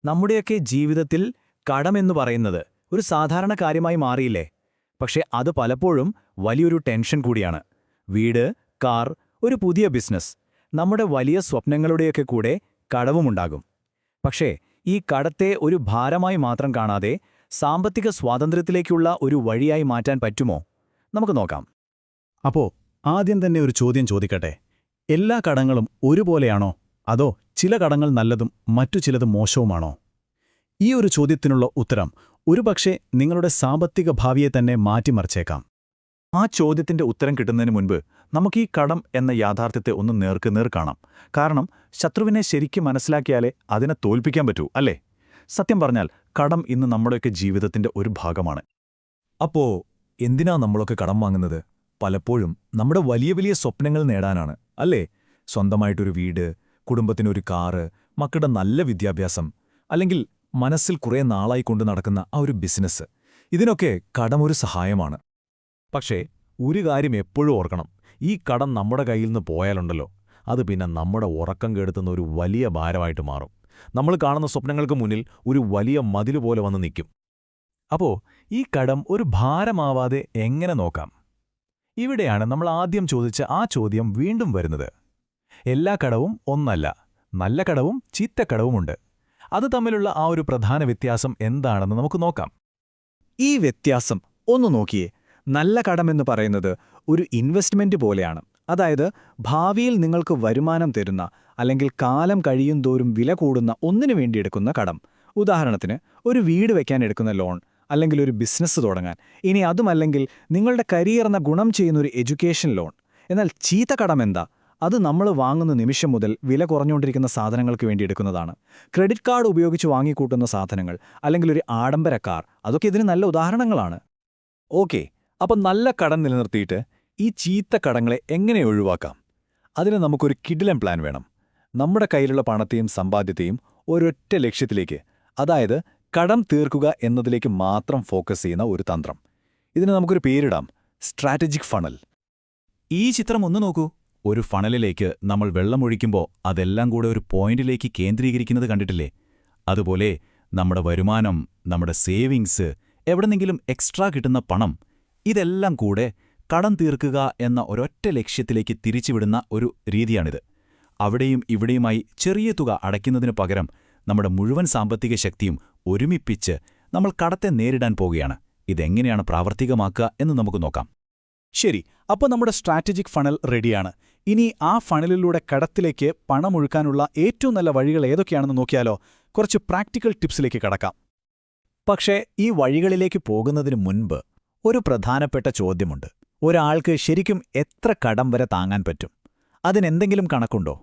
നമ്മുടെയൊക്കെ ജീവിതത്തിൽ കടമെന്നു പറയുന്നത് ഒരു സാധാരണ കാര്യമായി മാറിയില്ലേ? പക്ഷേ അത് പലപ്പോഴും വലിയൊരു ടെൻഷൻ കൂടിയാണ്. വീട്, കാർ, ഒരു പുതിയ ബിസിനസ്, നമ്മുടെ വലിയ സ്വപ്നങ്ങളുടെയൊക്കെ കൂടെ കടവുമുണ്ടാകും. പക്ഷേ ഈ കടത്തെ ഒരു ഭാരമായി മാത്രം കാണാതെ സാമ്പത്തിക സ്വാതന്ത്ര്യത്തിലേക്കുള്ള ഒരു വഴിയായി മാറ്റാൻ പറ്റുമോ? നമുക്ക് നോക്കാം. അപ്പോ ആദ്യം തന്നെ ഒരു ചോദ്യം ചോദിക്കട്ടെ. എല്ലാ കടങ്ങളും ഒരുപോലെയാണോ? അതോ ചില കടങ്ങൾ നല്ലതും മറ്റു ചിലത് മോശവുമാണോ? ഈ ഒരു ചോദ്യത്തിനുള്ള ഉത്തരം ഒരുപക്ഷെ നിങ്ങളുടെ സാമ്പത്തിക ഭാവിയെ തന്നെ മാറ്റിമറിച്ചേക്കാം. ആ ചോദ്യത്തിന്റെ ഉത്തരം കിട്ടുന്നതിന് മുൻപ് നമുക്ക് ഈ കടം എന്ന യാഥാർത്ഥ്യത്തെ ഒന്ന് നേർക്കുനേർ കാണാം. കാരണം ശത്രുവിനെ ശരിക്കും മനസ്സിലാക്കിയാലേ അതിനെ തോൽപ്പിക്കാൻ പറ്റൂ, അല്ലേ? സത്യം പറഞ്ഞാൽ കടം ഇന്ന് നമ്മുടെയൊക്കെ ജീവിതത്തിന്റെ ഒരു ഭാഗമാണ്. അപ്പോ എന്തിനാ നമ്മളൊക്കെ കടം വാങ്ങുന്നത്? പലപ്പോഴും നമ്മുടെ വലിയ വലിയ സ്വപ്നങ്ങൾ നേടാനാണ്, അല്ലേ? സ്വന്തമായിട്ടൊരു വീട്, കുടുംബത്തിനൊരു കാറ്, മക്കളുടെ നല്ല വിദ്യാഭ്യാസം, അല്ലെങ്കിൽ മനസ്സിൽ കുറേ നാളായി കൊണ്ടു നടക്കുന്ന ആ ഒരു ബിസിനസ്. ഇതിനൊക്കെ കടമൊരു സഹായമാണ്. പക്ഷേ ഒരു കാര്യം എപ്പോഴും ഓർക്കണം, ഈ കടം നമ്മുടെ കയ്യിൽ നിന്ന് പോയാലുണ്ടല്ലോ, അത് പിന്നെ നമ്മുടെ ഉറക്കം കെടുത്തുന്ന ഒരു വലിയ ഭാരമായിട്ട് മാറും. നമ്മൾ കാണുന്ന സ്വപ്നങ്ങൾക്ക് മുന്നിൽ ഒരു വലിയ മതിലുപോലെ വന്ന് നിൽക്കും. അപ്പോ ഈ കടം ഒരു ഭാരമാവാതെ എങ്ങനെ നോക്കാം? ഇവിടെയാണ് നമ്മൾ ആദ്യം ചോദിച്ച ആ ചോദ്യം വീണ്ടും വരുന്നത്. എല്ലാ കടവും ഒന്നല്ല, നല്ല കടവും ചീത്തക്കടവുമുണ്ട്. അത് തമ്മിലുള്ള ആ ഒരു പ്രധാന വ്യത്യാസം എന്താണെന്ന് നമുക്ക് നോക്കാം. ഈ വ്യത്യാസം ഒന്ന് നോക്കിയേ. നല്ല കടമെന്ന് പറയുന്നത് ഒരു ഇൻവെസ്റ്റ്മെന്റ് പോലെയാണ്. അതായത് ഭാവിയിൽ നിങ്ങൾക്ക് വരുമാനം തരുന്ന, അല്ലെങ്കിൽ കാലം കഴിയുന്തോറും വില കൂടുന്ന ഒന്നിനു വേണ്ടി എടുക്കുന്ന കടം. ഉദാഹരണത്തിന് ഒരു വീട് വയ്ക്കാൻ എടുക്കുന്ന ലോൺ, അല്ലെങ്കിൽ ഒരു ബിസിനസ് തുടങ്ങാൻ, ഇനി അതുമല്ലെങ്കിൽ നിങ്ങളുടെ കരിയറിന് ഗുണം ചെയ്യുന്ന ഒരു എഡ്യൂക്കേഷൻ ലോൺ. എന്നാൽ ചീത്ത കടം എന്താ? അത് നമ്മൾ വാങ്ങുന്ന നിമിഷം മുതൽ വില കുറഞ്ഞുകൊണ്ടിരിക്കുന്ന സാധനങ്ങൾക്ക് വേണ്ടി എടുക്കുന്നതാണ്. ക്രെഡിറ്റ് കാർഡ് ഉപയോഗിച്ച് വാങ്ങിക്കൂട്ടുന്ന സാധനങ്ങൾ, അല്ലെങ്കിൽ ഒരു ആഡംബര കാർ, അതൊക്കെ ഇതിന് നല്ല ഉദാഹരണങ്ങളാണ്. ഓക്കെ, അപ്പം നല്ല കടം നിലനിർത്തിയിട്ട് ഈ ചീത്ത കടങ്ങളെ എങ്ങനെ ഒഴിവാക്കാം? അതിന് നമുക്കൊരു കിടിലൻ പ്ലാൻ വേണം. നമ്മുടെ കയ്യിലുള്ള പണത്തെയും സമ്പാദ്യത്തെയും ഒരൊറ്റ ലക്ഷ്യത്തിലേക്ക്, അതായത് കടം തീർക്കുക എന്നതിലേക്ക് മാത്രം ഫോക്കസ് ചെയ്യുന്ന ഒരു തന്ത്രം. ഇതിന് നമുക്കൊരു പേരിടാം: സ്ട്രാറ്റജിക് ഫണൽ. ഈ ചിത്രം ഒന്ന് നോക്കൂ. ഒരു ഫണലിലേക്ക് നമ്മൾ വെള്ളമൊഴിക്കുമ്പോൾ അതെല്ലാം കൂടെ ഒരു പോയിന്റിലേക്ക് കേന്ദ്രീകരിക്കുന്നത് കണ്ടിട്ടില്ലേ? അതുപോലെ നമ്മുടെ വരുമാനം, നമ്മുടെ സേവിങ്സ്, എവിടെന്നെങ്കിലും എക്സ്ട്രാ കിട്ടുന്ന പണം, ഇതെല്ലാം കൂടെ കടം തീർക്കുക എന്ന ഒരൊറ്റ ലക്ഷ്യത്തിലേക്ക് തിരിച്ചുവിടുന്ന ഒരു രീതിയാണിത്. അവിടെയും ഇവിടെയുമായി ചെറിയ തുക അടയ്ക്കുന്നതിനു പകരം നമ്മുടെ മുഴുവൻ സാമ്പത്തിക ശക്തിയും ഒരുമിപ്പിച്ച് നമ്മൾ കടത്തെ നേരിടാൻ പോകുകയാണ്. ഇതെങ്ങനെയാണ് പ്രാവർത്തികമാക്കുക എന്ന് നമുക്ക് നോക്കാം. ശരി, അപ്പോൾ നമ്മുടെ സ്ട്രാറ്റജിക് ഫണൽ റെഡിയാണ്. ഇനി ആ ഫണലിലൂടെ കടത്തിലേക്ക് പണമൊഴുക്കാനുള്ള ഏറ്റവും നല്ല വഴികൾ ഏതൊക്കെയാണെന്ന് നോക്കിയാലോ? കുറച്ച് പ്രാക്ടിക്കൽ ടിപ്സിലേക്ക് കടക്കാം. പക്ഷേ ഈ വഴികളിലേക്ക് പോകുന്നതിന് മുൻപ് ഒരു പ്രധാനപ്പെട്ട ചോദ്യമുണ്ട്. ഒരാൾക്ക് ശരിക്കും എത്ര കടം വരെ താങ്ങാൻ പറ്റും? അതിനെന്തെങ്കിലും കണക്കുണ്ടോ?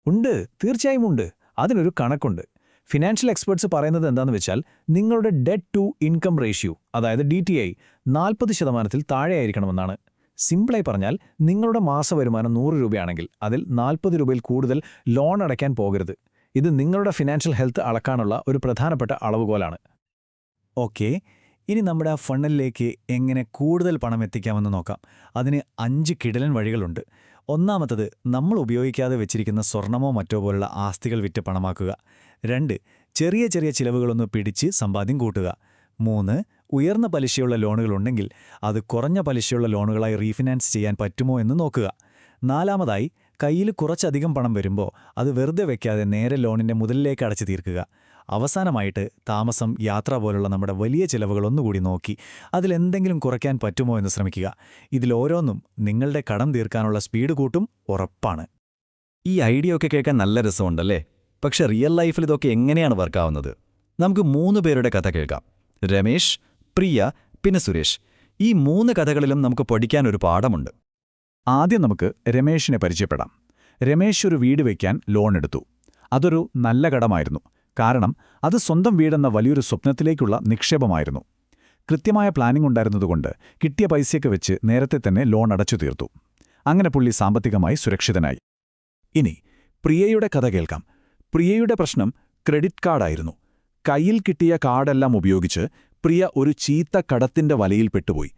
ഉണ്ട്, തീർച്ചയായും ഉണ്ട്. അതിനൊരു കണക്കുണ്ട്. ഫിനാൻഷ്യൽ എക്സ്പെർട്സ് പറയുന്നത് എന്താണെന്ന് വെച്ചാൽ, നിങ്ങളുടെ ഡെറ്റ് ടു ഇൻകം റേഷ്യോ, അതായത് DTI 40% താഴെയായിരിക്കണമെന്നാണ്. സിംപിളായി പറഞ്ഞാൽ, നിങ്ങളുടെ മാസവരുമാനം 100 രൂപയാണെങ്കിൽ അതിൽ 40 രൂപയിൽ കൂടുതൽ ലോൺ അടയ്ക്കാൻ പോകരുത്. ഇത് നിങ്ങളുടെ ഫിനാൻഷ്യൽ ഹെൽത്ത് അളക്കാനുള്ള ഒരു പ്രധാനപ്പെട്ട അളവുകോലാണ്. ഓക്കെ, ഇനി നമ്മുടെ ആ ഫണ്ടിലേക്ക് എങ്ങനെ കൂടുതൽ പണം എത്തിക്കാമെന്ന് നോക്കാം. അതിന് 5 കിടിലൻ വഴികളുണ്ട്. ഒന്നാമത്തത്, നമ്മൾ ഉപയോഗിക്കാതെ വെച്ചിരിക്കുന്ന സ്വർണമോ മറ്റോ പോലുള്ള ആസ്തികൾ വിറ്റ് പണമാക്കുക. 2, ചെറിയ ചെറിയ ചിലവുകളൊന്ന് പിടിച്ച് സമ്പാദ്യം കൂട്ടുക. 3, ഉയർന്ന പലിശയുള്ള ലോണുകളുണ്ടെങ്കിൽ അത് കുറഞ്ഞ പലിശയുള്ള ലോണുകളായി റീഫിനാൻസ് ചെയ്യാൻ പറ്റുമോ എന്ന് നോക്കുക. 4, കയ്യിൽ കുറച്ചധികം പണം വരുമ്പോൾ അത് വെറുതെ വയ്ക്കാതെ നേരെ ലോണിൻ്റെ മുതലിലേക്ക് അടച്ചു തീർക്കുക. അവസാനമായിട്ട്, താമസം, യാത്ര പോലുള്ള നമ്മുടെ വലിയ ചിലവുകൾ ഒന്നുകൂടി നോക്കി അതിലെന്തെങ്കിലും കുറയ്ക്കാൻ പറ്റുമോ എന്ന് ശ്രമിക്കുക. ഇതിലോരോന്നും നിങ്ങളുടെ കടം തീർക്കാനുള്ള സ്പീഡ് കൂട്ടും, ഉറപ്പാണ്. ഈ ഐഡിയ ഒക്കെ കേൾക്കാൻ നല്ല രസമുണ്ടല്ലേ? പക്ഷെ റിയൽ ലൈഫിൽ ഇതൊക്കെ എങ്ങനെയാണ് വർക്കാവുന്നത്? നമുക്ക് 3 പേരുടെ കഥ കേൾക്കാം. രമേശ്, പ്രിയ, പിന്നെ സുരേഷ്. ഈ 3 കഥകളിലും നമുക്ക് പഠിക്കാൻ ഒരു പാഠമുണ്ട്. ആദ്യം നമുക്ക് രമേശിനെ പരിചയപ്പെടാം. രമേശ് ഒരു വീട് വയ്ക്കാൻ ലോൺ എടുത്തു. അതൊരു നല്ല കടമായിരുന്നു. കാരണം അത് സ്വന്തം വീടെന്ന വലിയൊരു സ്വപ്നത്തിലേക്കുള്ള നിക്ഷേപമായിരുന്നു. കൃത്യമായ പ്ലാനിംഗ് ഉണ്ടായിരുന്നതുകൊണ്ട് കിട്ടിയ പൈസയൊക്കെ വെച്ച് നേരത്തെ തന്നെ ലോൺ അടച്ചു തീർത്തു. അങ്ങനെ പുള്ളി സാമ്പത്തികമായി സുരക്ഷിതനായി. ഇനി പ്രിയയുടെ കഥ കേൾക്കാം. പ്രിയയുടെ പ്രശ്നം ക്രെഡിറ്റ് കാർഡായിരുന്നു. കയ്യിൽ കിട്ടിയ കാർഡെല്ലാം ഉപയോഗിച്ച് പ്രിയ ഒരു ചീത്ത കടത്തിന്റെ വലയിൽ പെട്ടുപോയി.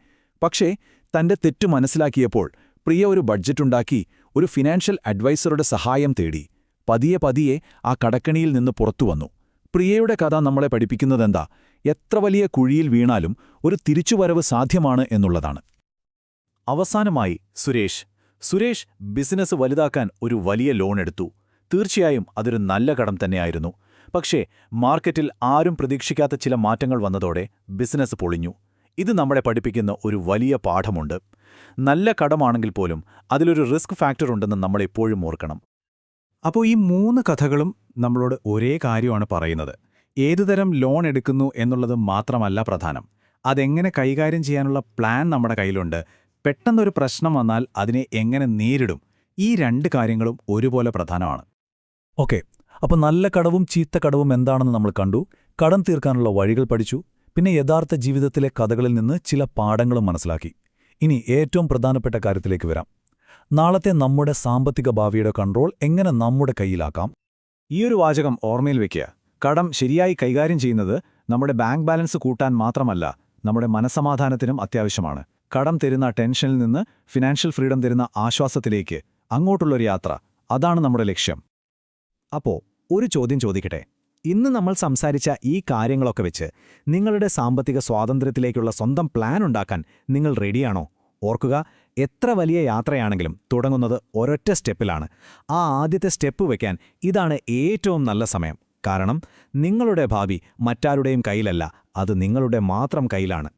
പക്ഷേ തന്റെ തെറ്റു മനസ്സിലാക്കിയപ്പോൾ പ്രിയ ഒരു ബഡ്ജറ്റുണ്ടാക്കി ഒരു ഫിനാൻഷ്യൽ അഡ്വൈസറുടെ സഹായം തേടി. പതിയെ പതിയെ ആ കടക്കണിയിൽ നിന്ന് പുറത്തുവന്നു. പ്രിയയുടെ കഥ നമ്മളെ പഠിപ്പിക്കുന്നതെന്താ? എത്ര വലിയ കുഴിയിൽ വീണാലും ഒരു തിരിച്ചുവരവ് സാധ്യമാണ് എന്നുള്ളതാണ്. അവസാനമായി സുരേഷ് ബിസിനസ് വലുതാക്കാൻ ഒരു വലിയ ലോൺ എടുത്തു. തീർച്ചയായും അതൊരു നല്ല കടം തന്നെയായിരുന്നു. പക്ഷേ മാർക്കറ്റിൽ ആരും പ്രതീക്ഷിക്കാത്ത ചില മാറ്റങ്ങൾ വന്നതോടെ ബിസിനസ് പൊളിഞ്ഞു. ഇത് നമ്മളെ പഠിപ്പിക്കുന്ന ഒരു വലിയ പാഠമുണ്ട്. നല്ല കടമാണെങ്കിൽ പോലും അതിലൊരു റിസ്ക് ഫാക്ടർ ഉണ്ടെന്ന് നമ്മളെപ്പോഴും ഓർക്കണം. അപ്പോൾ ഈ 3 കഥകളും നമ്മളോട് ഒരേ കാര്യമാണ് പറയുന്നത്. ഏതുതരം ലോൺ എടുക്കുന്നു എന്നുള്ളത് മാത്രമല്ല പ്രധാനം. അതെങ്ങനെ കൈകാര്യം ചെയ്യാനുള്ള പ്ലാൻ നമ്മുടെ കയ്യിലുണ്ട്. പെട്ടെന്നൊരു പ്രശ്നം വന്നാൽ അതിനെ എങ്ങനെ നേരിടും. ഈ 2 കാര്യങ്ങളും ഒരുപോലെ പ്രധാനമാണ്. ഓക്കെ, അപ്പോൾ നല്ല കടവും ചീത്ത കടവും എന്താണെന്ന് നമ്മൾ കണ്ടു, കടം തീർക്കാനുള്ള വഴികൾ പഠിച്ചു, പിന്നെ യഥാർത്ഥ ജീവിതത്തിലെ കഥകളിൽ നിന്ന് ചില പാഠങ്ങളും മനസ്സിലാക്കി. ഇനി ഏറ്റവും പ്രധാനപ്പെട്ട കാര്യത്തിലേക്ക് വരാം. നാളത്തെ നമ്മുടെ സാമ്പത്തിക ഭാവിയുടെ കൺട്രോൾ എങ്ങനെ നമ്മുടെ കയ്യിലാക്കാം? ഈയൊരു വാചകം ഓർമ്മയിൽ വയ്ക്കുക. കടം ശരിയായി കൈകാര്യം ചെയ്യുന്നത് നമ്മുടെ ബാങ്ക് ബാലൻസ് കൂട്ടാൻ മാത്രമല്ല, നമ്മുടെ മനസ്സമാധാനത്തിനും അത്യാവശ്യമാണ്. കടം തരുന്ന ടെൻഷനിൽ നിന്ന് ഫിനാൻഷ്യൽ ഫ്രീഡം തരുന്ന ആശ്വാസത്തിലേക്ക് അങ്ങോട്ടുള്ളൊരു യാത്ര, അതാണ് നമ്മുടെ ലക്ഷ്യം. അപ്പോൾ ഒരു ചോദ്യം ചോദിക്കട്ടെ. ഇന്ന് നമ്മൾ സംസാരിച്ച ഈ കാര്യങ്ങളൊക്കെ വെച്ച് നിങ്ങളുടെ സാമ്പത്തിക സ്വാതന്ത്ര്യത്തിലേക്കുള്ള സ്വന്തം പ്ലാൻ ഉണ്ടാക്കാൻ നിങ്ങൾ റെഡിയാണോ? ഓർക്കുക, എത്ര വലിയ യാത്രയാണെങ്കിലും തുടങ്ങുന്നത് ഒരൊറ്റ സ്റ്റെപ്പിലാണ്. ആ ആദ്യത്തെ സ്റ്റെപ്പ് വയ്ക്കാൻ ഇതാണ് ഏറ്റവും നല്ല സമയം. കാരണം നിങ്ങളുടെ ഭാവി മറ്റാരുടെയും കയ്യിലല്ല, അത് നിങ്ങളുടെ മാത്രം കയ്യിലാണ്.